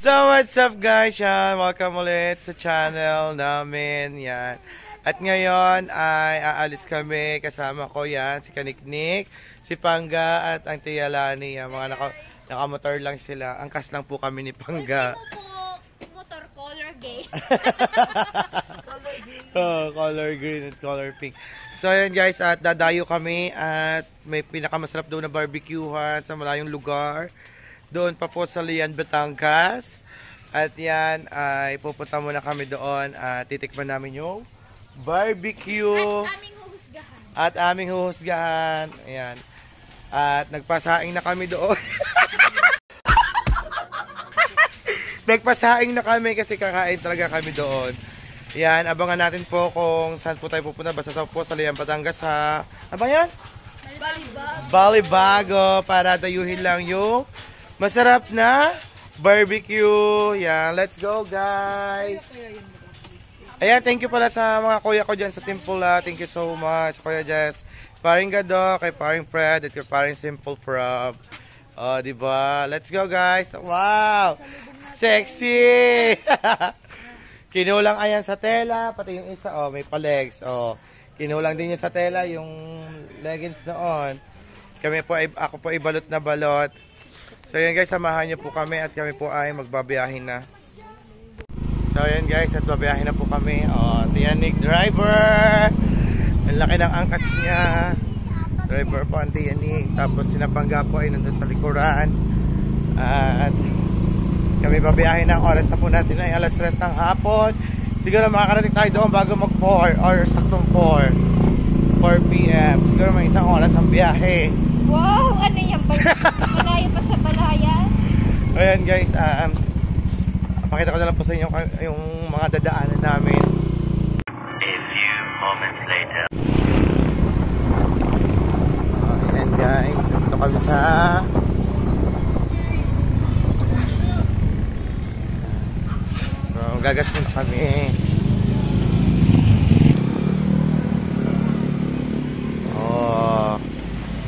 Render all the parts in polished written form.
So what's up guys, yan, welcome ulit sa channel namin, yan. At ngayon ay aalis kami, kasama ko yan, si Kaniknik, si Pangga at ang Tia Lani, yan, mga nakamotor lang sila, angkas lang po kami ni Pangga. Motor color gay. Color green at color pink. So yan guys, at dadayo kami at may pinakamasarap doon na barbecuehan sa malayong lugar. Doon pa po sa Lian, Batangas. At yan, ay pupunta muna kami doon at titikman namin yung barbecue. At aming huhusgahan. At aming huhusgahan. Ayan. At nagpasaing na kami doon. Nagpasaing na kami kasi kakain talaga kami doon. Yan, abangan natin po kung saan po tayo pupunta. Basta sa po sa Lian, Batangas ha. Ano ba yan? Balibago. Para dayuhin lang yung masarap na barbecue. Yan, let's go guys. Ayan, thank you pala sa mga kuya ko dyan sa Timpula. Thank you so much, Kuya Jess. Paring Gado, kay Paring Fred, at kay Paring Simple Frog. Diba? Let's go guys. Wow! Sexy! Kinulang ayan sa tela, pati yung isa, may pa-legs. Kinulang din yung sa tela, yung leggings noon. Ako po ay balot na balot. So yan guys, samahan niyo po kami at kami po ay magbabiyahin na. So yan guys, at babiyahin na po kami. Tiyanik driver. Ang laki ng angkas niya. Driver po ang Tiyanik. Tapos sinapangga po ay nandun sa likuran. At kami babiyahin na. Oras na po natin ay alas 3 ng hapon. Siguro makakarating tayo doon bago mag 4 or saktong 4 p.m. Siguro may isang oras ang biyahe. Wow! Ano yan? Malayo pa sa balayan? Ayan guys, pakita ko na lang po sa inyo yung mga dadaanan namin. A few moments later. Ayan guys, ito kami sa gagas muna kami.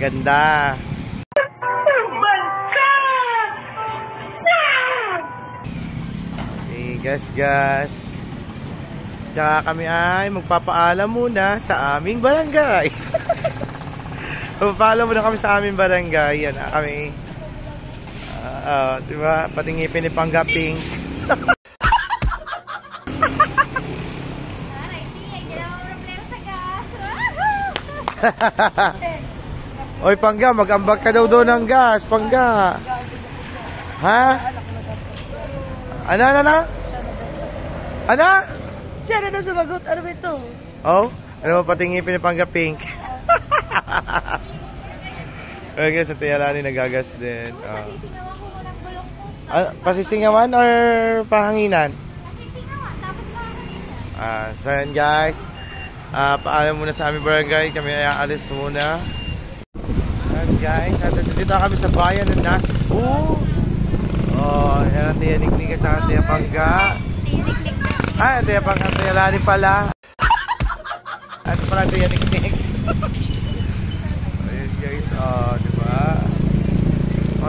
Ganda. Okay, gas. Tsaka kami ay magpapaalam muna sa aming barangay. Magpapaalam muna kami sa aming barangay. Yan kami. Diba? Patingipin ni Pangga Pink. Oy Pangga, mag-ambag ka daw doon ng gas, Pangga. Ha? Ano? Ano? Siya na daw sumagot. Ano ba ito? Oh? Ano mo patingipin ni Pangga Pink? Okay guys, sa Tia Lani nagagas din. Pasisingawan ko muna ng bulok ko. Pasisingawan or pahanginan? Pasisingawan, tapos pahanginan. So yan guys. Paalam muna sa aming barangay. Kami ay aalis muna. Ayan guys, dito kami sa bayan ng Nasbu. Yan ang Tiyanik at ang Tia Pangga. Ang Tia Pangga, ang Tia Lani pala. At pala Tiyanik. Ayan guys, diba?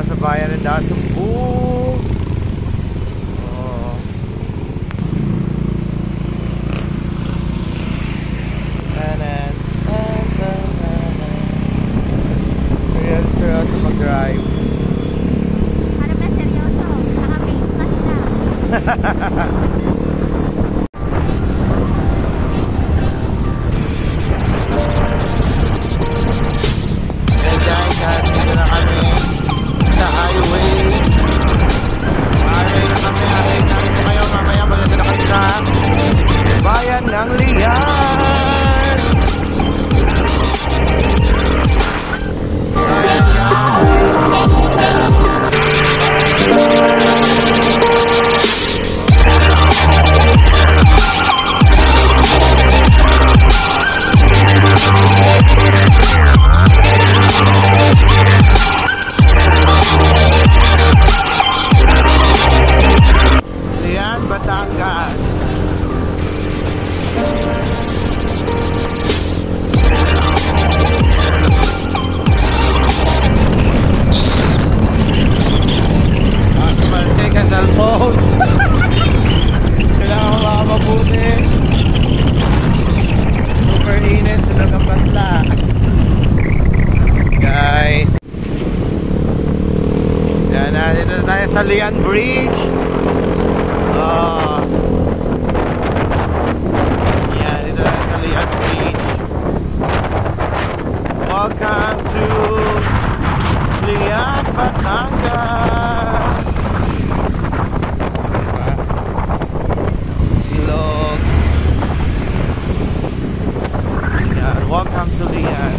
Sa bayan ng Nasbu. Seryoso mag-drive. Alam na seryoso. Naka-face mask lang. Hey guys, dito na kami sa highway. Highway na kami. Ngayon mamaya maganda na kami sa bayan ng Lian. Lian Bridge. Yan, dito na sa Lian Bridge. Welcome to Lian, Batangas. Diba? Ilog. Yan, welcome to Lian.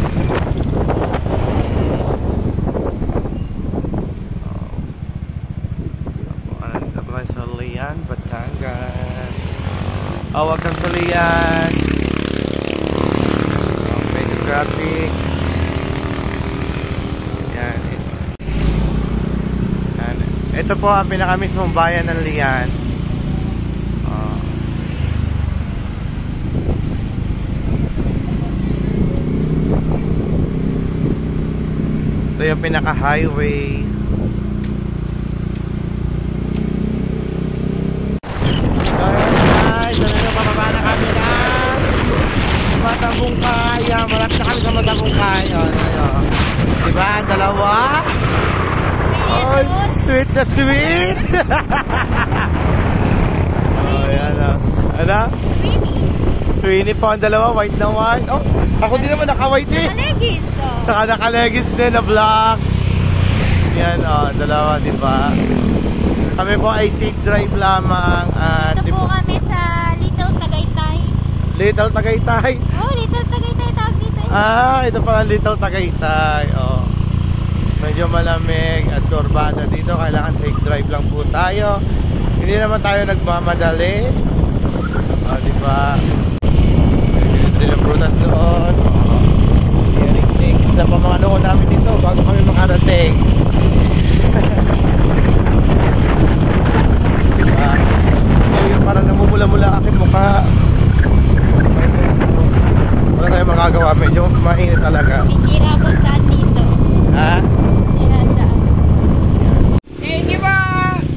Sa Lian, Batangas. Welcome to Lian. Okay, the traffic. Yan. Yan. Ito po ang pinakamismong bayan ng Lian. Ito yung pinaka-highway. Matabungkay. Yan, malapit na kami sa Matabungkay. Diba? Dalawa. Oh, sweet na sweet. Yan o. Ano? Twinnie po ang dalawa. White na one. Oh, ako din naman naka-white eh. Naka-leggings, oh. Naka-leggings din na black. Yan o, dalawa, diba? Kami po ay safe drive lamang. Dito po kami sa Little Tagaytay. Little Tagaytay. Oh, Little Tagaytay tawag dito eh. Ito pala Little Tagaytay. Medyo malamig at kurbada dito. Kailangan safe drive lang po tayo. Hindi naman tayo nagmamadali. Diba? Hindi na prutas doon. Iyarik-nik. Isla pa mga noon namin dito bago kami makarating. Diba? So yun, parang namumula-mula aking mukha. Wala tayong magagawa, medyo mainit talaga. May sira po daan dito. Ha? Sira daan.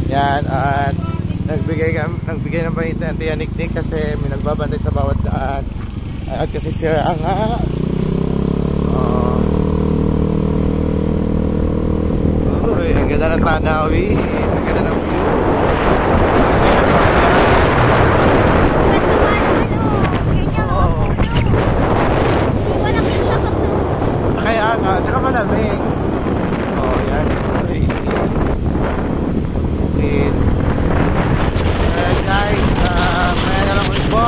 Yan, at nagbigay ng pahinit ang tiyanik-nik kasi may nagbabantay sa bawat daan. At kasi sira nga. Uy, ang ganda ng tanawin. Ang ganda ng view. Kaya nga, tsaka malamig. Yan. Alright guys, kaya na lang ulit po.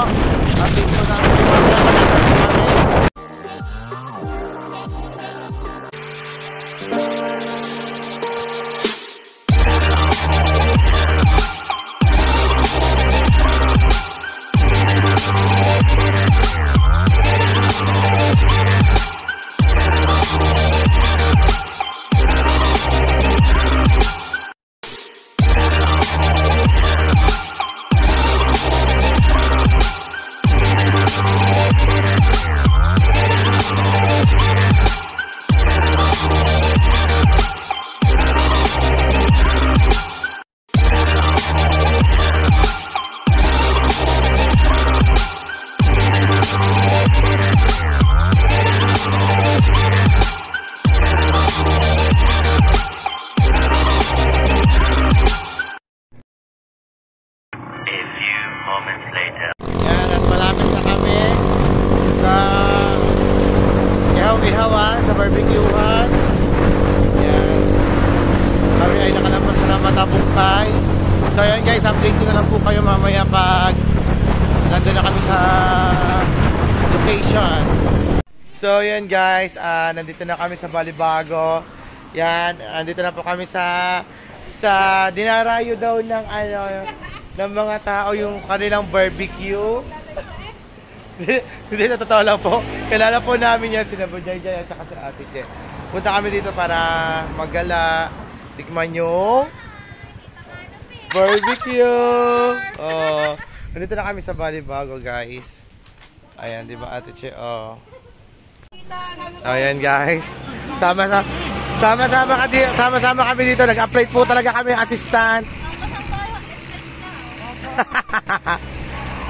Atin po namin yung mga sa barbecuehan. Yan. Kami ay nakalampas na Matabungkay. So yan guys, update ko na lang po kayo mamaya pag nandun na kami sa location. So yan guys, nandito na kami sa Balibago. Yan, nandito na po kami sa dinarayo daw ng ng mga tao yung kanilang barbecue. Hindi, na totoo lang po. Kilala po namin yan, sina Bujay-Jay at saka si Ate Je. Punta kami dito para maggala, tikman yung barbecue. Oh, nandito na kami sa Balibago guys. Ayan, di ba Ate Je? Oh. Ayan guys. Sama-sama kami dito. Nag-upgrade po talaga kami ng assistant.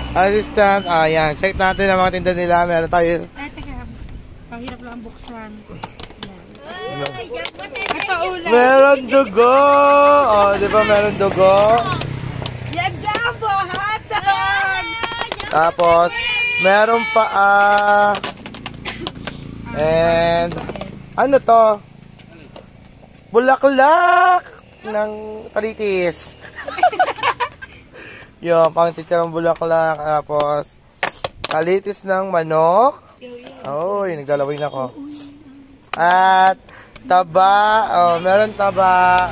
Assistant, ayan. Check natin ang mga tinda nila. Meron tayo. Teka, kahirap lang buksan. Meron dugo. Oh, di ba meron dugo? Yan jumbo hotdog! Tapos, meron pa and ano to? Bulaklak ng talitis. Yung pang chicharong bulaklak. Tapos, talitis ng manok. Oy, naglalaway na ako. At taba. Oh, meron taba.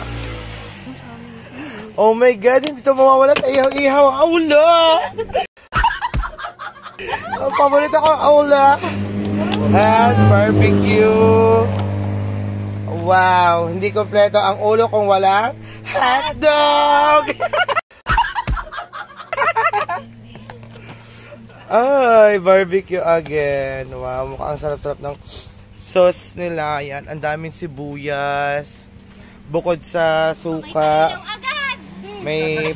Oh my God, hindi ito mawawala sa ihaw-ihaw. Aula! Ang paborito ko, aula. And barbecue. Wow, hindi kompleto ang ulo kung walang hotdog. Ay, barbecue again. Wow, mukhang sarap-sarap ng sauce nila. Yan, ang daming sibuyas. Bukod sa suka, may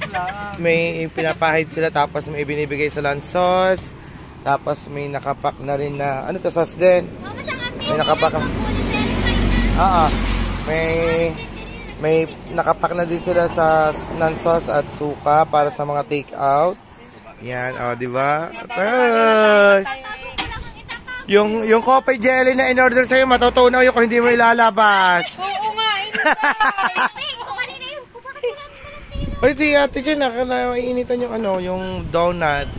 pinapahid sila, tapos may binibigay silang sauce. Tapos may nakapak na rin na, ano to, sauce din? May nakapak. May nakapak na din sila sa non-sauce at suka para sa mga take-out. Yan, oh, di ba? Yung coffee jelly na in-order sa'yo, matutunaw yung kung hindi mo ilalabas. Oo nga, Oy, ate dyan, naiinitan yung ano, yung donut.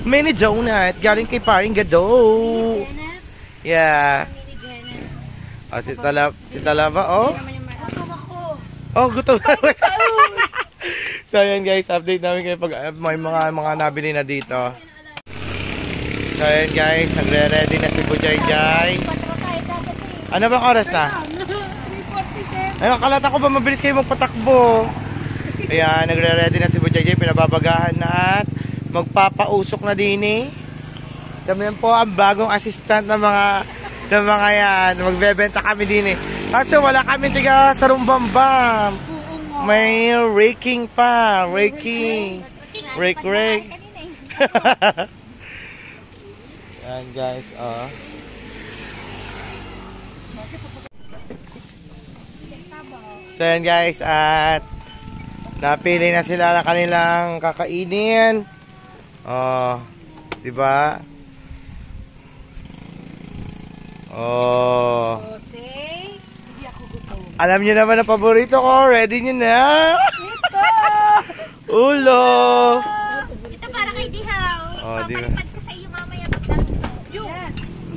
Mini donut, galing kay paring Gado. Yeah. Oh, si Talaba, oh. Oh, gutom na. So, ayan guys, update namin kayo pag may mga nabili na dito. So, ayan guys, nagre-ready na si Bujayjay. Ano bang oras na? 3:47. Ay, kalata ko ba mabilis kayo magpatakbo? Ayan, nagre-ready na si Bujayjay, pinababagahan na at magpapausok na din eh. Kami yan po ang bagong assistant ng mga yan. Magbebenta kami din eh. Kasi wala kami tiga sa Rumbambam. May raking pa. Raking. Rake. Ayan guys, oh. So yan guys, at napili na sila na kanilang kakainin. Oh, di ba? Oh. Alam niyo naman ang paborito ko. Ready niyo na? Ulo. Ito para kay Dihaw. Oh, di ba? Papalipad ko sa iyo mamaya pagdating.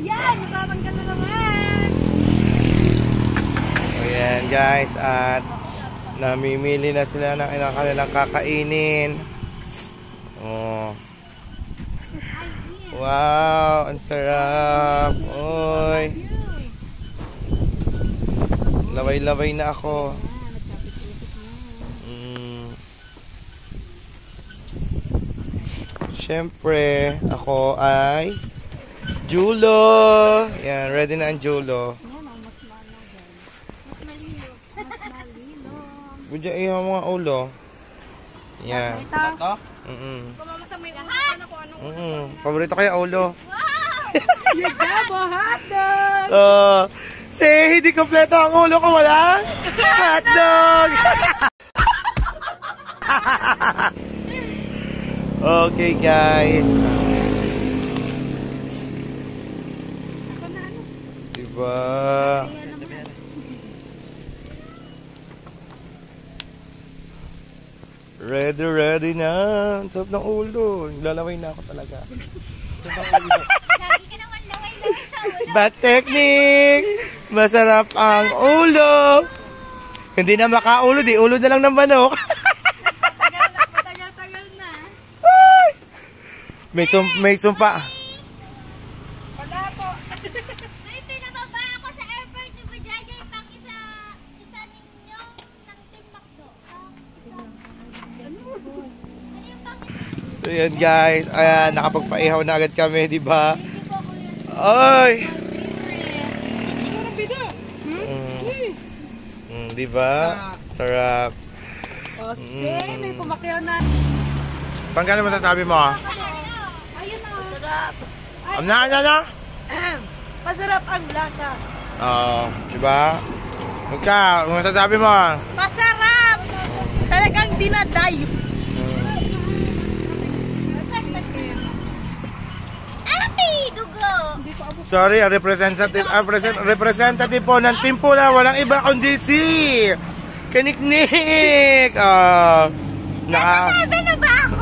Yan, matatanggal na naman. Ayan guys, at namimili na sila ng kanilang kakainin. Oh. Wow, ang sarap. Oy. Laway-laway na ako. Siyempre, ako ay Julo. Yan, ready na ang Julo. Budya iyo mga ulo. Yan. Paborito kaya ulo. Yan jumbo hotdog! Say, hindi kompleto ang ulo ko, wala hotdog. Okay guys. Diba? Ready na. Ang sarap ng ulo. Lalaway na ako talaga. Lagi ka naman laway-laway sa ulo. Bad techniques. Masarap ang ulo. Hindi na makaulo, di ulo na lang ng manok. Tagal na. May sumpa. Wala po. May pinababa ako sa airport ni Bujayjay pang isa ninyong ng Team Macdo. So yan guys, ayan, nakapagpaihaw na agad kami, di ba? Ay! Di ba? Sarap. Kasi may pumakyaw na. Pangkano masasabi mo? Ayun na. Masarap. Ano? Masarap ang lasa. Oo, di ba? Ikaw, ano masasabi mo? Masarap! Talagang dinaday. Ate, dugo! Sorry, ang representative po ng Timpula, walang iba kundi si Kaniknik. Sabi na ba ako?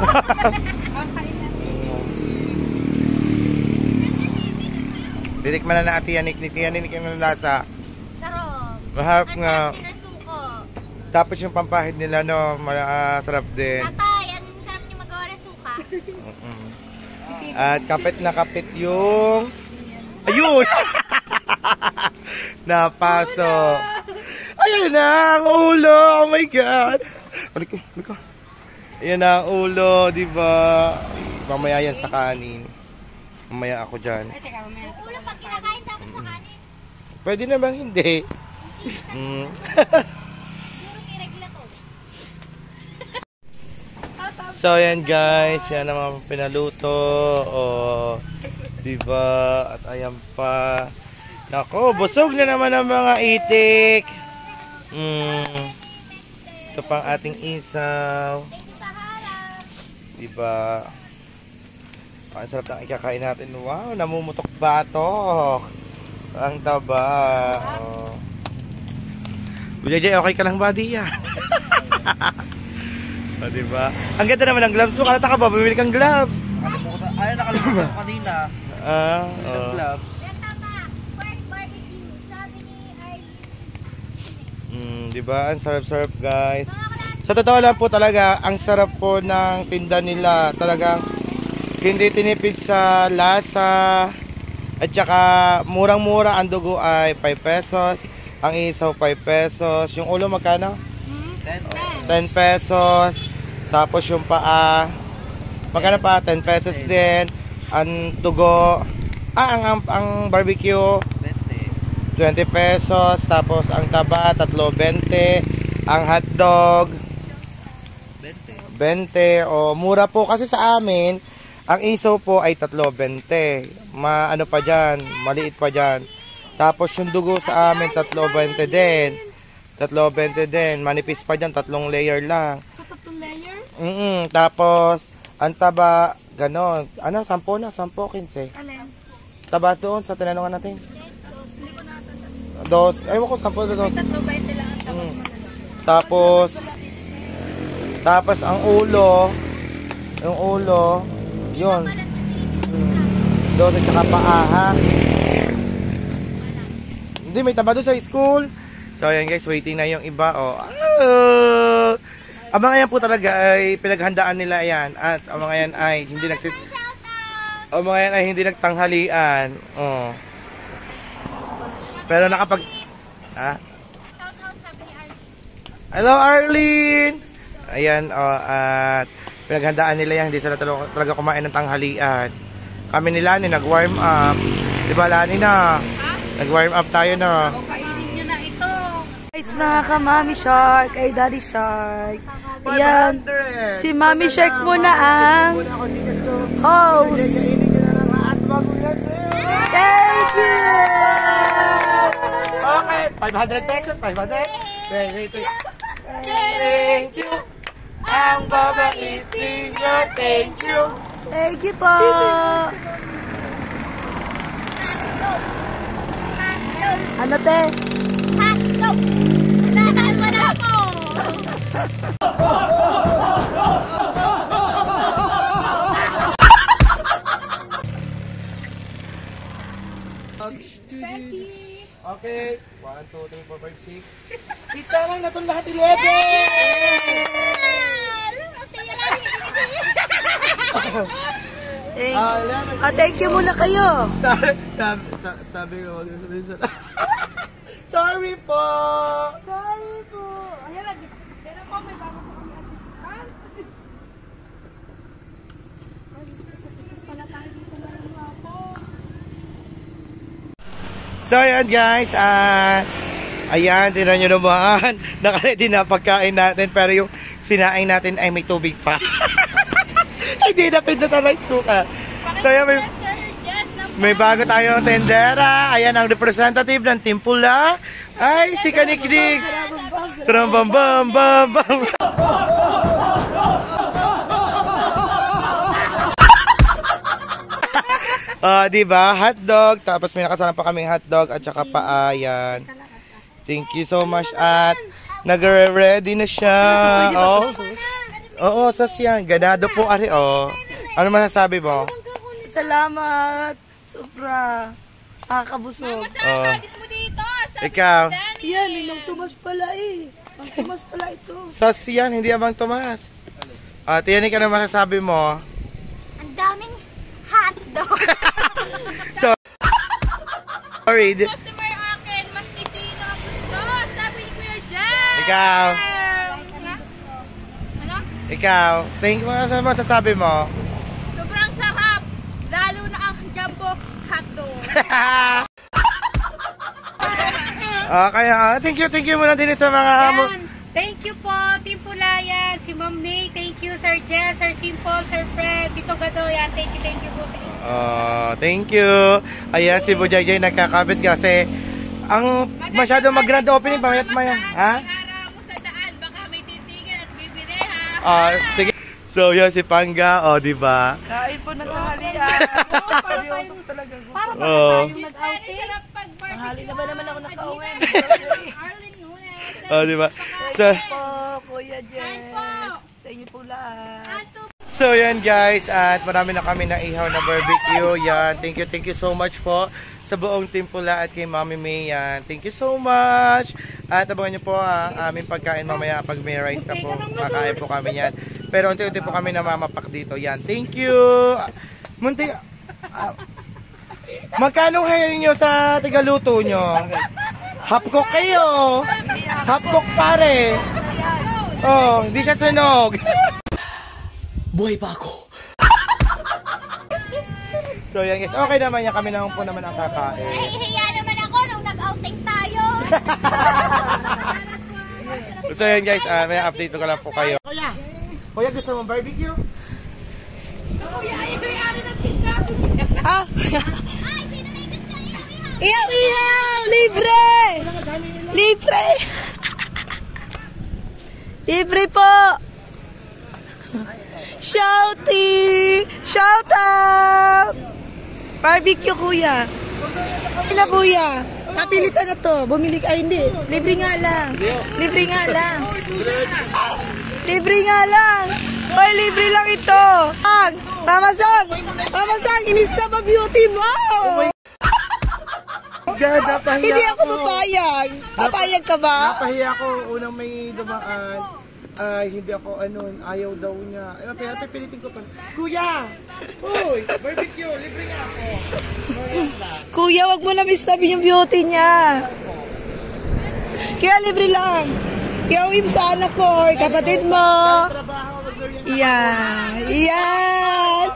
Dinikman na natin yan, Niknik yung lasa. Sarap. Maharap Ang nga. sarap din ang suko. Tapos yung pampahid nila, no, masarap din. Tatay, ang sarap niyo magawa ng suka. At kapit na kapit yung... Ayun! Napaso. Ayun na, ang ulo! Oh my God! Balik ko. Ayun na ang ulo, di ba? Mamaya yan sa kanin. Mamaya ako dyan. Yung ulo pag kinakain tapos sa kanin. Pwede na bang hindi? Siguro may regla to. So yan guys, yan ang mga pinaluto. Oh, diba? At ayan pa. Nako, busog na naman ang mga itik. Ito pang ating isaw. Thank you sa harap. Diba? Ang sarap ng ikakain natin. Wow, namumutok batok. Ang taba. Oh. Bujay, okay ka lang ba diyan? O, diba? Ang ganda naman ng gloves mo. Kalata ka ba? Bumili kang gloves. Ay, nakalimutan ko kanina. Oh. Gloves. Yan tama. Pork barbecue. Sabi ni Arlene. Diba? Ang sarap-sarap guys. Sa totoo lang po talaga, ang sarap po ng tinda nila. Talagang hindi tinipid sa lasa. At saka murang-mura. Ang dugo ay 5 pesos. Ang isaw 5 pesos. Yung ulo magkano? 10 pesos. Tapos yung paa. Magkano pa? 10 pesos din. Ang dugo. Ang barbecue. 20 pesos. Tapos ang taba, 3.20. Ang hotdog, 20. O, mura po kasi sa amin. Ang isaw po ay 3.20. Ano pa dyan? Maliit pa dyan. Tapos yung dugo sa amin, 3.20 din. 3.20 din. Manipis pa dyan, 3 layer lang. 3 layer? Tapos, ang taba, ganon. Ano, 10 na? 10, 15. Alin? Taba doon sa tinanungan natin. 2. Ewan ko, 10 na 2. 3.20 lang ang tawag. Tapos ang ulo, yun. 12 at saka paa, ha? Hindi, may taba doon sa school. So, ayan guys, waiting na yung iba, oh. Ang mga yan po talaga ay pinaghandaan nila yan. At ang mga yan ay hindi nagtanghalian. Oh. Pero nakapag... Ha? Shout out sabi ni Arlene. Hello, Arlene! Ayan, oh, at pinaghandaan nila yan. Hindi sila talaga kumain ng tanghalian. Kami ni Lani, nag-warm up. Diba, Lani na? Nag-warm up tayo na. Kainin nyo na ito. Guys, mga ka-Mami Shark, ay Daddy Shark. Yan. Si Mami Shark muna ang host. Thank you! Okay, 500 pesos, 500. Thank you. Ang babaitin nyo, thank you. Thank you po. Ano te? Hotdog! Nanahan mo na ako! Okay, 1, 2, 3, 4, 5, 6. Isa lang na itong lahat, 11! Thank you muna kayo. Sabi ko, wag yung sabihin sa... Sorry po! Sorry po. Ayan, pero po may bago po kami assistant. Pala tayo dito na lang ako. So ayan guys, ayan, tinan nyo naman, nakaliti na pagkain natin, pero yung sinaing natin ay may tubig pa. Hindi na pindutan rice cooker. So ayan, may bago tayong tendera. Ayan ang representative ng Timpula. Ay, si Kaniknik. Sarang bam bam bam bam. Diba? Hotdog. Tapos may nakasama pa kaming hotdog at saka paayan. Thank you so much. At nagre-ready na siya. Oh. Oo, sos yan. Ganado po, ari, oh. Ano masasabi mo? Salamat. Sobra. Nakakabusog. Oh. Ikaw. Yan, Ninong Tomas pala eh. Ang Tomas pala ito. Sos yan, hindi abang Tomas. Tiyanik, ano masasabi mo? Ang daming hotdog. Sorry. Customer akin, mas sino ang gusto. Sabi ni Kuya Jan. Ikaw. Ano? Ikaw. Thank you. Ano masasabi mo? Sobrang sarap. Lalo na ang jumbo hotdog. Kaya, thank you muna din sa mga... Yan. Thank you po, Team Pulayan, si Ma'am May, thank you, Sir Jess, Sir Simple, Sir Fred, Tito Gado, yan, thank you po sa inyo. Thank you. Ayan, si Bujayjay nagkakabit kasi ang masyado mag-grand opening, pamayat maya. Ha? Ihara mo sa daan, baka may titigil at bibili ha. Sige. So, yun si Pangga, diba? Kain po ng tanghalian. Seryoso talaga. Para ba Oh. tayong nag-outing? Tanghali na ba naman ako nakauwi? Arlene Nunes. Diba? So, Po, Kuya Jess. Sa inyo po lahat. So yan guys, at marami na kami na ihaw na barbecue. Yan, thank you so much po sa buong Team Pula at kay Mami May. Yan, thank you so much. At abangan nyo po aming pagkain mamaya pag may rice na po. Makain po kami yan. Pero unti-unti po kami namamapak dito. Yan, thank you. Munti, magkano hayo nyo sa tigaluto nyo? Hapkok kayo. Hapkok pare. Oh, hindi siya sunog. Buhay pa ako. So yan guys, okay naman yan. Kami naman po naman ang kakain. Nahihiya naman ako nung nag-outing tayo. So yan guys, may update ko lang po kayo. Kuya, gusto mo barbecue? Ah! Ay, sino na yung gusto? Ihaw-ihaw! Libre! Libre! Libre po! Shouty! Shout out! Barbecue, kuya. Ay na, kuya. Kapilitan na to. Bumili ka. Ay, hindi. Libre nga lang. Libre nga lang. Libre nga lang. Hoy, libre lang ito. Mama Sang! Mama Sang! Inista pa beauty mo! Hindi ako papayag. Papayag ka ba? Napahiya ako. Unang may dumaan. Hindi ako ayaw daw niya. Pero pipilitin ko pa. Kuya! Uy! Barbecue! Libre nga ako. Kuya, wag mo na mistabi yung beauty niya. Kaya libre lang. Kaya uwi sa anak mo or kapatid mo. Yan. Yan.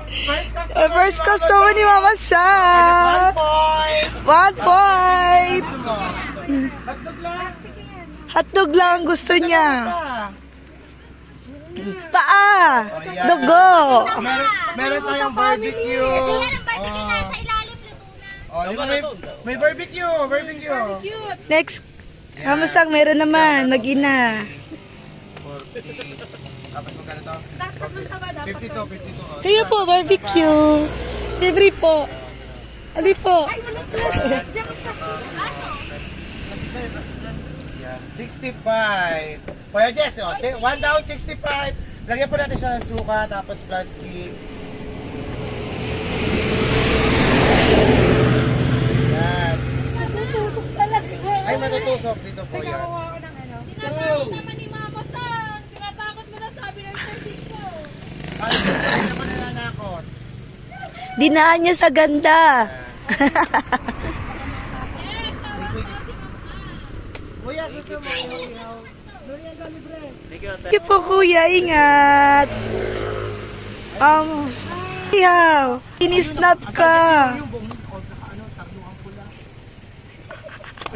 First customer ni Mama Sang. 1 point. Hotdog lang ang gusto niya. Paa. Dugo. Meron tayong barbecue. Yan ang barbecue nasa ilalim, luto na. May barbecue. Barbecue. Next. Mama Sang, meron naman. Mag-ina. Tapos magkano to? 52. Kayo po, barbecue. Libre po. Ali po. 65. Kuya Jess, 1 down, 65. Lagyan po natin siya ng suka, tapos plastic. Yan. Matutusok talaga. Ay, matutusok dito po yan. Tinatakot naman ni Mama Sang. Tinatakot mo na sabi ng service ko. Ay, hindi naman nananakot. Dinaan niya sa ganda. Kuya, gusto mo? Sige po, kuya. Ingat. Ihaw. Inisnap ka.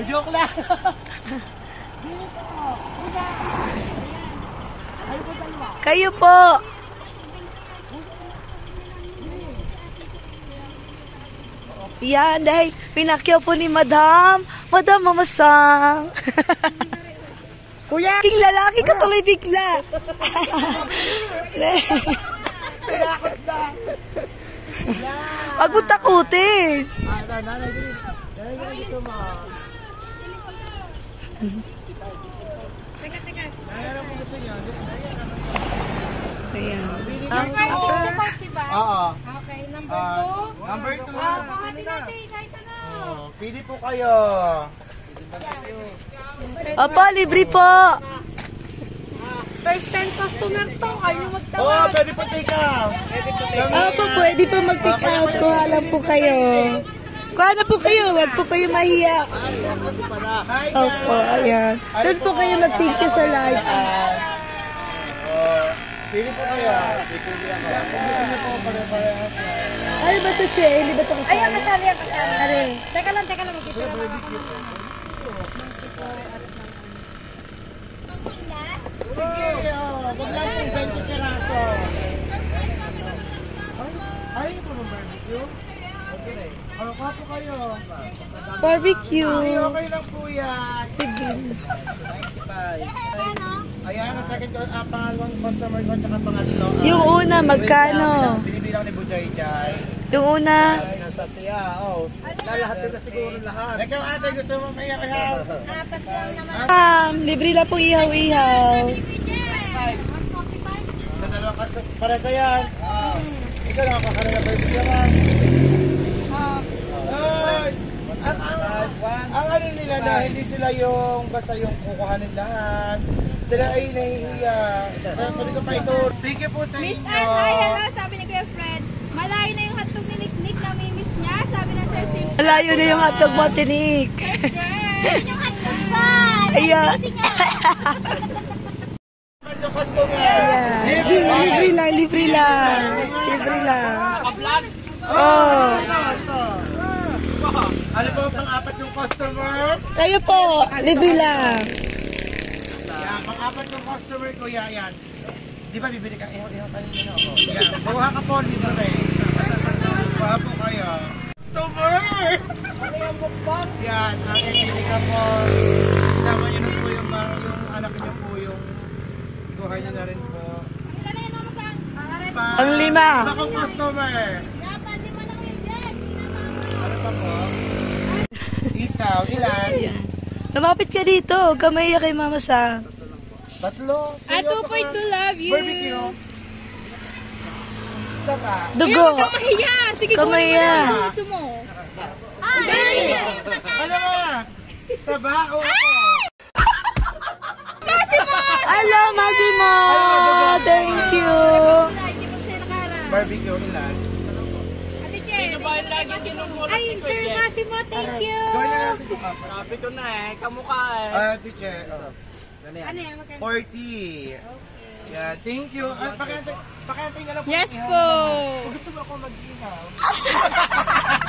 Joke lang. Kayo po. Yan, dahil pinakyaw po ni Madam Madam Mama Sang. Kuya! King lalaki ka tuloy bigla. Wag mo takutin. Ayan. Number 6 na part, diba? Oo. Okay, number 2. Number 2. Pahati natin, kahit ano. Pili po kayo. Opo, libre po. First time customer to. Ayaw Oo, magtawag. pwede po take out. Opo, pwede po mag-take out. Kuha lang po kayo. Kuha na po kayo. Wag po kayo mahiya. Hi, guys. Opo, ayan. Doon po kayo mag-thank you sa live. Pili po kayo. Pili po pare-parehas. Ano ba ito, Che? Hindi ba ito kasali? Ayan, kasali yan, kasali. Ano? Teka lang, magkita lang. Sige, wag lang pong 20 piraso. Ay, ito po barbecue? Ano ka po kayo? Barbecue. Ay, okay lang po yan. Sige. Ayan, ang second pangalawang customer ko, tsaka pangatlo. Yung una, magkano? Binibilang ni Bujay-Jay. Yung una, Nasa tiya, lalahatin na siguro lahat. Ikaw ate, gusto mo may ihaw? libre lang po ihaw-ihaw. Sa dalawang para sa yan. Ikaw lang ako kanina pa yung yaman. Ay! Ang ano nila na hindi sila yung basta yung kukuhanin lahat. Sila ay nahihiya. Kaya pwede ko pa ito. Thank you po sa Miss inyo. Ann, hi, hello, sabi ni Kuya Fred. Malayo na yung hotdog ni Nick na mimiss niya, sabi ng Sir Sim. Malayo na yung hotdog mo, Tinik. Yung hotdog pa! Ayan. Yung customer. Libre lang, libre lang. Libre lang. Oh. Ano po ang pang-apat yung customer? Kayo po, libre lang. Yan, pang-apat yung customer ko, yan. Di ba bibili ka? Ihaw kanina na ako. Yan, buha ka po, libre. Buha po kayo. Customer! Yan, bibili ka po. Sama nyo na po yung anak nyo po yung kuha nyo na rin po. Ang lima. Lima kong customer. Ano pa po? Isaw, ilan? Lumapit ka dito. Kamay kay Mama Sang. Tatlo. I 2.2 love you. Barbecue. Taba. Dugo. Mahiya! Sige, Kamay yan. gusto mo. Ano nga? Taba o ako? Hello, Massimo. Thank you. Barbecue ilan? Ay, Sir Massimo, thank you. Gawin na natin ito apat. Sabi ko na kamukha Teacher. Ano yan, magkano? 40. Yeah, thank you. Pakantay na lang po. Yes ihaw po. naman. Kung gusto mo ako mag-ihaw.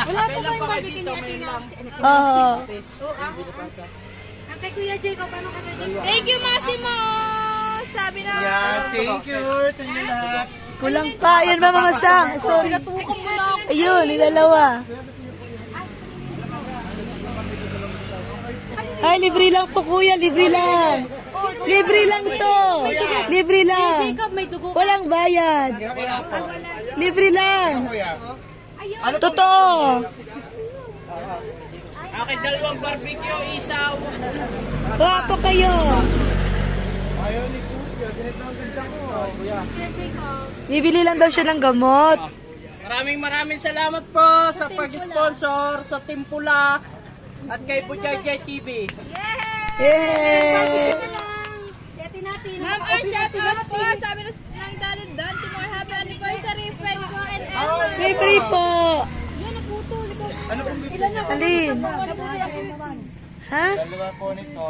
Wala pa ba yung barbecue ni Ate Nancy? Oo. Ang kay Kuya Jacob, paano ka Kuya Jacob? Thank you, Massimo! Sabi na. Yeah, thank you sa inyo lahat. Kulang pa. Ayun ba, Mama Sang? Sorry. Pinatukan mo na ako. Ayun, ilalawa. Ay, libre lang po, kuya. Libre lang. Libre lang to. Libre lang. Jacob, may dugo. Walang bayad. Kaya po. Libre lang. Kuya. Totoo. Akin dalawang barbecue, isaw. Kuha po kayo. Ayaw ni Kuya. Ganito ang ganda ko. Bibili lang daw siya ng gamot. Maraming salamat po sa pag-sponsor sa Timpula at kay Bujay TV. Yay! Ma'am, shout out po. Sabi ng Dalin Dan, more happy anniversary, friend ko and Elmer. Libre po. Yan, naputol. Ano pong gusto? Alin? Ha? Dalawa po nito.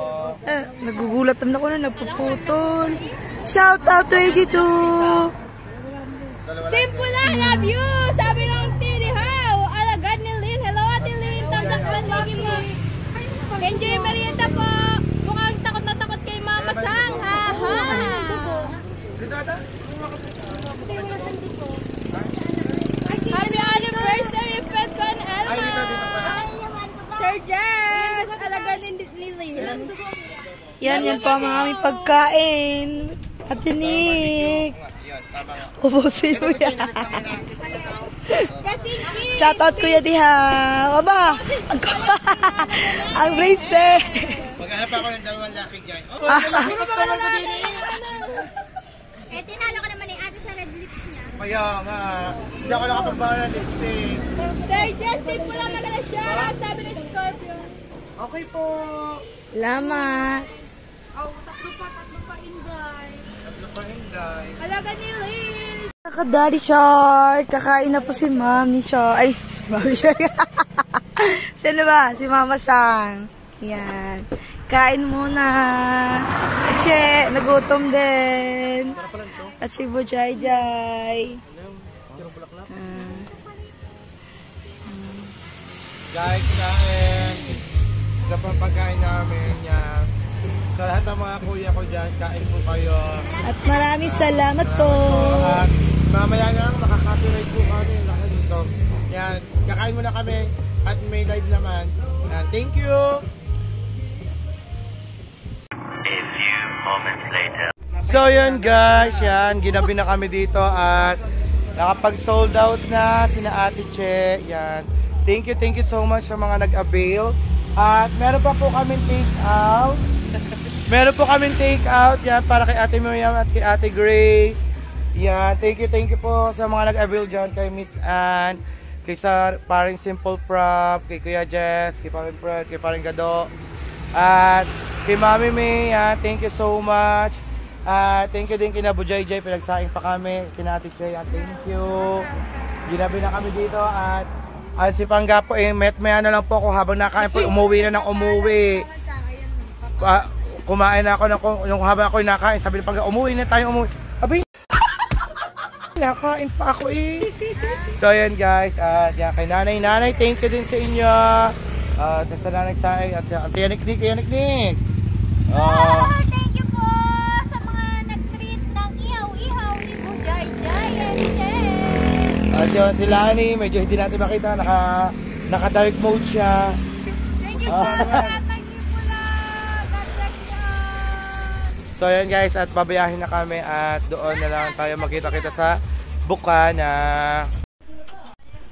Nagugulat naman ako na napuputol. Shout out 22. Dalawa lang. Timpula, love you! Sabi ng Tini How, alagad ni Lynn. Hello, Ate Lynn. Tagdakman lagi mo. Enjoy merienda po. Mukhang takot na takot kay Mama Sang. Ha ha. Dito ata? Happy anniversary, Fred Con Ay, dito pala. Sir Jess, alagad Yan po ang aming pagkain. Ate Nick. Ubusin mo yan. Kasi Shoutout Kuya Diha. Aba, ang bracelet. Maghanap ako ng dalawang lucky guy. Oh, eh, tinalo ka naman ni ate sa red lips niya. kaya nga. Hindi ako nakapagbawa ng lipstick. Sir Justin po lang magalas siya. Sabi ni Scorpio. Okay po. Salamat. Tatlo pa hinday. Alaga ni Liz. Daddy Shark. Kakain na po si Mami Shark. Ay, Mami Shark. Sino ba? Si Mama Sang. Yan. Kain muna. Che, nagutom din. At si Bujay Jay. Guys, kain. Ito pa ang pagkain namin. Yan. Sa lahat ng mga kuya ko dyan, kain po kayo. At maraming salamat po. At mamaya na makaka-copyright po kami lahat dito. Yan. Kakain muna kami. At may live naman. Yan. Thank you. A few moments later. So yun guys, yan, ginabi na kami dito at nakapag-sold out na sina Ate Che. Yan. Thank you so much sa mga nag-avail. At meron pa po kaming take out. Meron po kaming take out yan para kay Ate Miriam at kay Ate Grace. Yan, thank you po sa mga nag-avail dyan, kay Miss Ann, kay sa paring Simple Prop, kay Kuya Jess, kay paring Fred, kay paring Gado. At kay Mami May, yan, thank you so much. Thank you din kina Bujay Jay, pinagsaing pa kami, kina Ate Che, thank you. Ginabi na kami dito at si Pangga po, maya na lang po ako habang nakain po, umuwi na ng umuwi. Kumain na ako nung habang ako nakain, sabi ni Pangga, umuwi na tayo, umuwi. Abay, nakain pa ako eh. So yan guys, yan, kay nanay, thank you din sa inyo. Sa nanay sa at sa Auntie Niknik. Thank you po sa mga nag-treat ng ihaw-ihaw ni Bujay Jay and Jen. At yun, si Lani, medyo hindi natin makita, naka-dark mode siya. Thank you po sa tatay ni Pula. God bless you. So yan guys, at babayahin na kami at doon na lang tayo magkita-kita sa Bukana.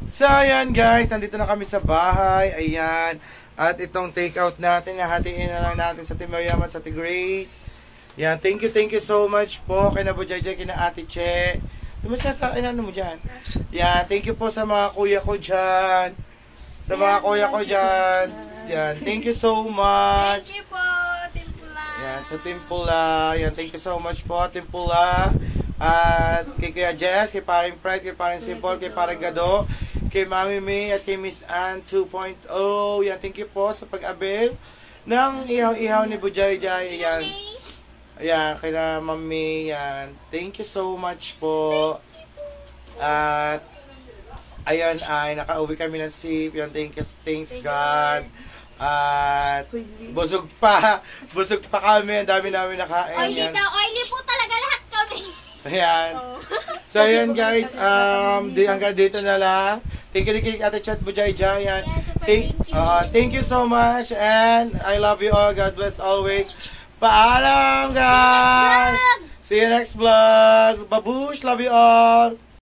So yan guys, nandito na kami sa bahay. Ayan. At itong take out natin, hahatiin na lang natin sa Team Miriam at sa Ate Grace. Yan, thank you so much po kina Bujay Jay, kina Ate Che. Lumas sa ano mo dyan? Yan, thank you po sa mga kuya ko dyan. Sa mga kuya ko dyan. Yan, thank you so much. Thank you po, Team Pula. Yan, sa Team Pula. Yan, thank you so much po, Team Pula. At kay Kuya Jess, kay paring Fred, kay paring Simple, kay paring Gado, kay Mami May at kay Miss Ann 2.0. Yan, thank you po sa pag-avail ng ihaw-ihaw ni Bujay Jay. Yan. Ayan, kay na Mami. Yan. Thank you so much po. At ayan ay nakauwi kami ng safe. Yan, thanks God. At busog pa kami. Ang dami namin nakain. Oily Yan. daw. Oily po talaga lahat kami. Ayan. So, ayan guys. Hanggang dito na lang. Thank you kay Ate Chat Bujay Jay. Yan. Thank you so much. And I love you all. God bless always. Paalam guys. See you next vlog. Babush. Love you all.